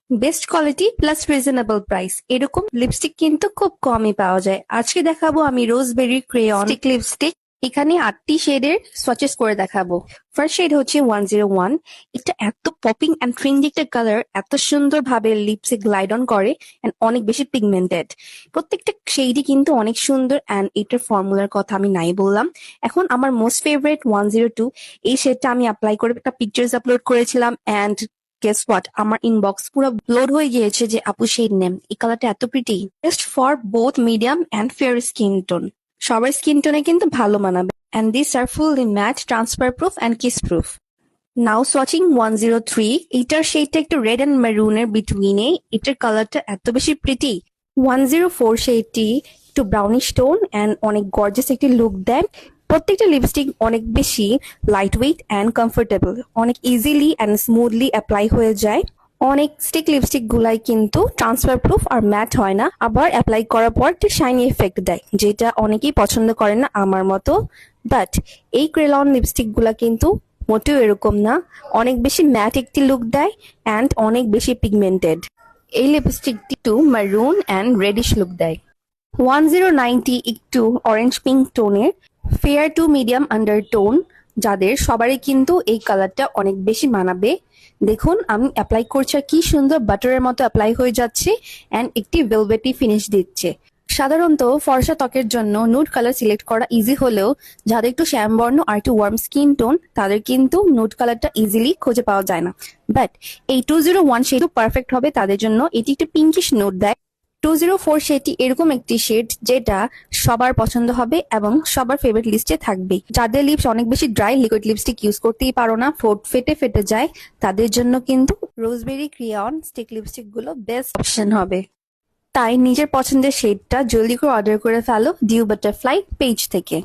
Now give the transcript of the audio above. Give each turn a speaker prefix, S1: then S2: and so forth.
S1: Best quality plus reasonable price এরকম lipstick কিন্তু খুব কমই পাওয়া যায়। আজকে দেখাবো আমি রোজবেরি ক্রেয়ন স্টিক লিপস্টিক। এখানে 8টি শেডের সোয়াচেস করে দেখাবো। ফার্স্ট শেড হচ্ছে 101। এটা এত পপিং এন্ড ট্রেন্ডি একটা কালার, এত সুন্দর ভাবে লিপসে গ্লাইড অন করে এন্ড অনেক বেশি পিগমেন্টেড। প্রত্যেকটা শেডই কিন্তু অনেক সুন্দর এন্ড এটার ফর্মুলার কথা আমি নাই বললাম। এখন আমার মোস্ট ফেভারিট 102, এই শেডটা আমি অ্যাপ্লাই করে একটা পিকচার্স আপলোড করেছিলাম এন্ড গেস হোয়াট, আমার ইনবক্স পুরো লোড হয়ে গিয়েছে যে আপু সেই নেম, এই কালারটা এত pretty, best for both medium and fair skin tone. সবার স্কিন টোনে কিন্তু ভালো মানাবে and this are fully matte, transfer proof and kiss proof. Now swatching 103। এটার শেডটা একটু রেড এন্ড মেরুনের বিটুইনে, এটার কালারটা এত বেশি প্রিটি। 104 শেডটি একটু ব্রাউনিশ টোন এন্ড অনেক গর্জিয়াস একটি লুক দেয়। প্রত্যেকটা লিপস্টিক অনেক বেশি লাইট ওয়েট এন্ড কমফোর্টেবল, অনেক ইজিলি এন্ড স্মুথলি অ্যাপ্লাই হয়ে যায়। অনেক স্টিক লিপস্টিক গুলাই কিন্তু ট্রান্সফার প্রুফ আর ম্যাট হয় না, আবার অ্যাপ্লাই করার পর একটা শাইনি এফেক্ট দেয়, যেটা অনেকেই পছন্দ করে না আমার মতো। বাট এই ক্রেলন লিপস্টিক গুলা কিন্তু মোটেও এরকম না, অনেক বেশি ম্যাট একটি লুক দেয় অ্যান্ড অনেক বেশি পিগমেন্টেড। এই লিপস্টিকটি একটু মারুন অ্যান্ড রেডিশ লুক দেয়। 1090 একটু অরেঞ্জ পিঙ্ক টোনের, fair to medium under tone, যাদের সবারই কিন্তু এই কালারটা অনেক বেশি মানাবে। দেখুন আমি অ্যাপ্লাই করছি আর কি সুন্দর বাটারের মতো অ্যাপ্লাই হয়ে যাচ্ছে অ্যান্ড একটি ভেলভেটি ফিনিশ দিচ্ছে। সাধারণত ফর্সা ত্বকের জন্য নুড কালার সিলেক্ট করা ইজি হলেও যাদের একটু শ্যামবর্ণ আর একটু ওয়ার্ম স্কিন টোন তাদের কিন্তু নুড কালারটা ইজিলি খুঁজে পাওয়া যায় না। বাট এই 201 শেড পারফেক্ট হবে তাদের জন্য। এটি একটু পিঙ্কিশ নোট দেয়। 204 শেডটি এরকম একটি শেড যেটা সবার পছন্দ হবে এবং সবার ফেভারিট লিস্টে থাকবে। যাদের লিপস অনেক বেশি ড্রাই, লিকুইড লিপস্টিক ইউজ করতেই পারো না, ঠোঁট ফেটে ফেটে যায়, তাদের জন্য কিন্তু রোজবেরি ক্রেয়ন স্টিক লিপস্টিক গুলো বেস্ট অপশন হবে। তাই নিজের পছন্দের শেডটা জলদি করে অর্ডার করে ফেলো ডিউ বাটারফ্লাই পেজ থেকে।